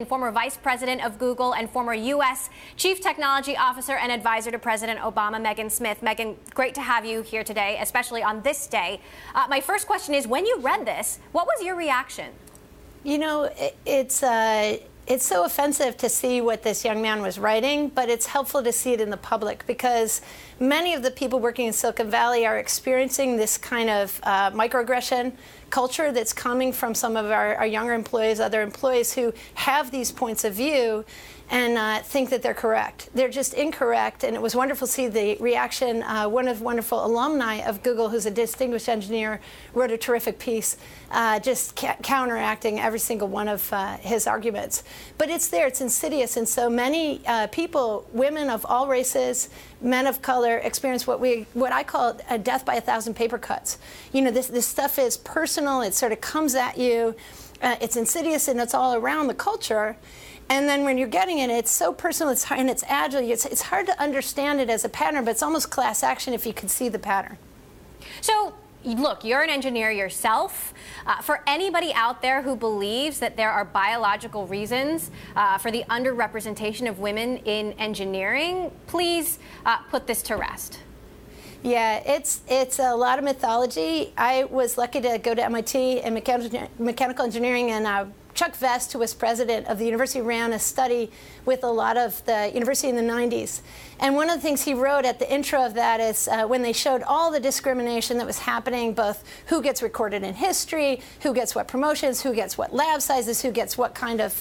Former Vice President of Google and former U.S. Chief Technology Officer and Advisor to President Obama, Megan Smith. Megan, great to have you here today, especially on this day. My first question is, when you read this, what was your reaction? You know, it's so offensive to see what this young man was writing, but it's helpful to see it in the public because many of the people working in Silicon Valley are experiencing this kind of microaggression culture that's coming from some of our younger employees, other employees who have these points of view and think that they're correct. They're just incorrect, and it was wonderful to see the reaction. One of wonderful alumni of Google, who's a distinguished engineer, wrote a terrific piece just counteracting every single one of his arguments. But it's there, it's insidious, and so many people, women of all races, men of color, experience what I call a death by 1,000 paper cuts. You know, this stuff is personal, it sort of comes at you, it's insidious, and it's all around the culture. And then when you're getting it, it's so personal, it's hard, and it's agile. It's hard to understand it as a pattern, but it's almost class action if you could see the pattern. So, look, you're an engineer yourself. For anybody out there who believes that there are biological reasons for the underrepresentation of women in engineering, please put this to rest. Yeah, it's a lot of mythology. I was lucky to go to MIT in mechanical engineering, and Chuck Vest, who was president of the university, ran a study with a lot of the university in the 90s. And one of the things he wrote at the intro of that is when they showed all the discrimination that was happening, both who gets recorded in history, who gets what promotions, who gets what lab sizes, who gets what kind of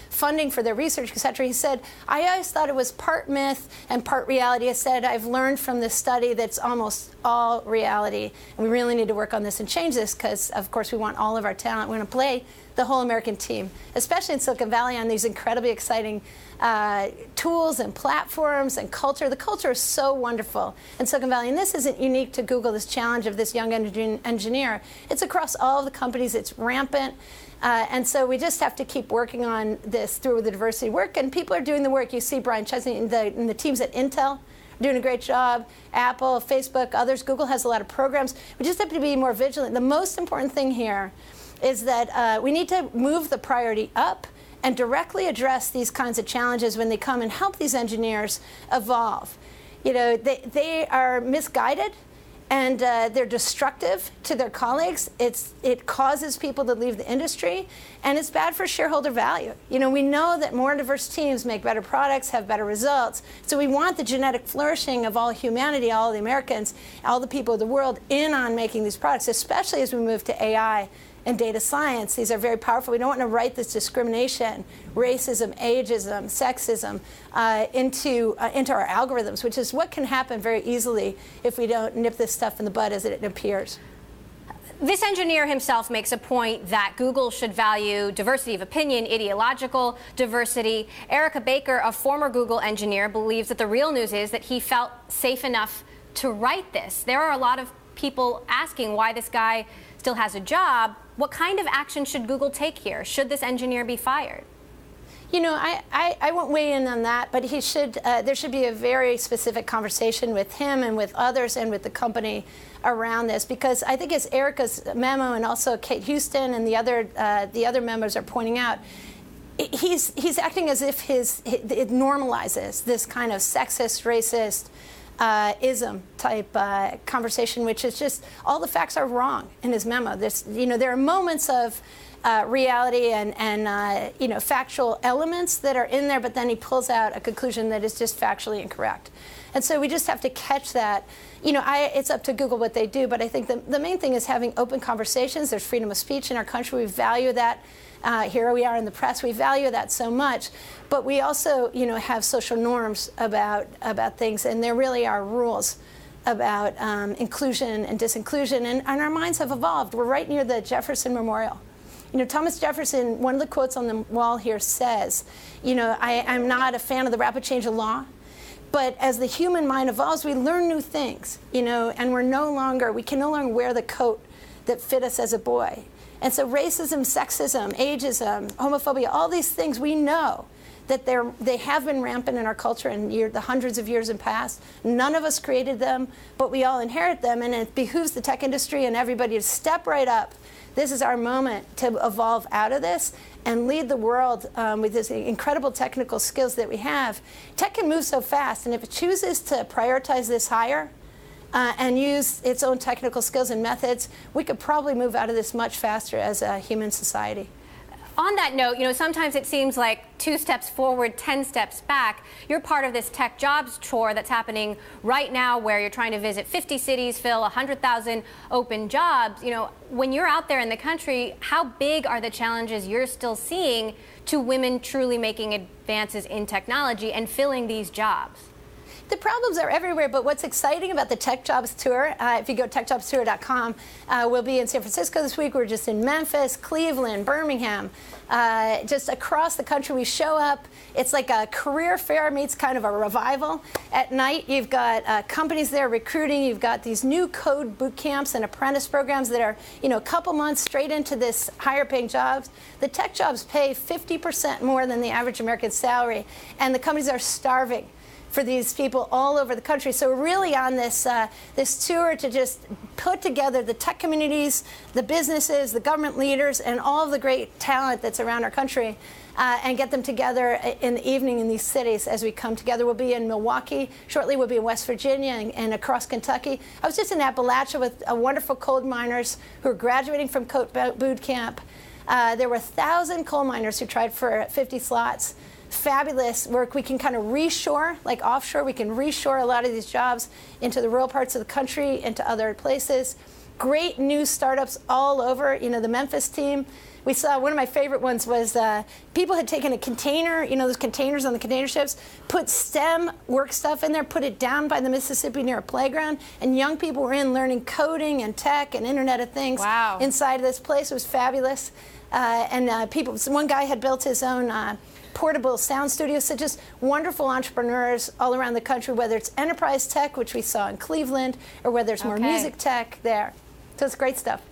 funding for their research, et cetera. He said, I always thought it was part myth and part reality. I said, I've learned from this study that's almost all reality. And we really need to work on this and change this because, of course, we want all of our talent. We want to play the whole American team, especially in Silicon Valley, on these incredibly exciting tools and platforms and culture. The culture is so wonderful in Silicon Valley, and this isn't unique to Google, this challenge of this young engineer. It's across all of the companies. It's rampant. And so we just have to keep working on this through the diversity work, and people are doing the work. You see Brian Chesney and the teams at Intel doing a great job, Apple, Facebook, others. Google has a lot of programs. We just have to be more vigilant. The most important thing here is that we need to move the priority up and directly address these kinds of challenges when they come and help these engineers evolve. You know, they are misguided and they're destructive to their colleagues. It causes people to leave the industry, and it's bad for shareholder value. You know, we know that more diverse teams make better products, have better results. So we want the genetic flourishing of all humanity, all the Americans, all the people of the world in on making these products, especially as we move to AI and data science. These are very powerful. We don't want to write this discrimination, racism, ageism, sexism into our algorithms, which is what can happen very easily if we don't nip this stuff in the bud as it appears. This engineer himself makes a point that Google should value diversity of opinion, ideological diversity. Erica Baker, a former Google engineer, believes that the real news is that he felt safe enough to write this. There are a lot of people asking why this guy still has a job. What kind of action should Google take here? Should this engineer be fired? You know, I won't weigh in on that, but he should. There should be a very specific conversation with him and with others and with the company around this, because I think as Erica's memo and also Kate Houston and the other members are pointing out, he's acting as if it normalizes this kind of sexist, racist, ism type conversation, which is just all the facts are wrong in his memo. There are moments of reality and factual elements that are in there, but then he pulls out a conclusion that is just factually incorrect. And so we just have to catch that. You know, it's up to Google what they do, but I think the main thing is having open conversations. There's freedom of speech in our country. We value that. Here we are in the press. We value that so much, but we also, have social norms about things, and there really are rules about inclusion and disinclusion, and our minds have evolved. We're right near the Jefferson Memorial. You know, Thomas Jefferson, one of the quotes on the wall here says, I'm not a fan of the rapid change of law, but as the human mind evolves, we learn new things, and we can no longer wear the coat that fit us as a boy. And so racism, sexism, ageism, homophobia, all these things, we know that they have been rampant in our culture in the hundreds of years in past. None of us created them, but we all inherit them, and it behooves the tech industry and everybody to step right up. This is our moment to evolve out of this and lead the world with these incredible technical skills that we have. Tech can move so fast, and if it chooses to prioritize this higher and use its own technical skills and methods, we could probably move out of this much faster as a human society. On that note, sometimes it seems like 2 steps forward, 10 steps back. You're part of this tech jobs tour that's happening right now where you're trying to visit 50 cities, fill 100,000 open jobs. When you're out there in the country, how big are the challenges you're still seeing to women truly making advances in technology and filling these jobs? The problems are everywhere, but what's exciting about the Tech Jobs Tour, if you go to techjobstour.com, we'll be in San Francisco this week. We're just in Memphis, Cleveland, Birmingham, just across the country. We show up. It's like a career fair meets kind of a revival. At night, you've got companies there recruiting. You've got these new code boot camps and apprentice programs that are, a couple months straight into this higher paying jobs. The tech jobs pay 50% more than the average American salary, and the companies are starving for these people all over the country. So we're really on this this tour to just put together the tech communities, the businesses, the government leaders, and all of the great talent that's around our country, and get them together in the evening in these cities as we come together. We'll be in Milwaukee. Shortly we'll be in West Virginia and across Kentucky. I was just in Appalachia with wonderful coal miners who are graduating from boot camp. There were 1,000 coal miners who tried for 50 slots. Fabulous work. We can kind of reshore, like offshore, we can reshore a lot of these jobs into the rural parts of the country, into other places. Great new startups all over. The Memphis team, we saw one of my favorite ones was people had taken a container, those containers on the container ships, put STEM work stuff in there, put it down by the Mississippi near a playground, and young people were in learning coding and tech and Internet of Things. Wow. Inside of this place. It was fabulous. One guy had built his own portable sound studios. So just wonderful entrepreneurs all around the country, whether it's enterprise tech, which we saw in Cleveland, or whether it's more music tech there. So it's great stuff.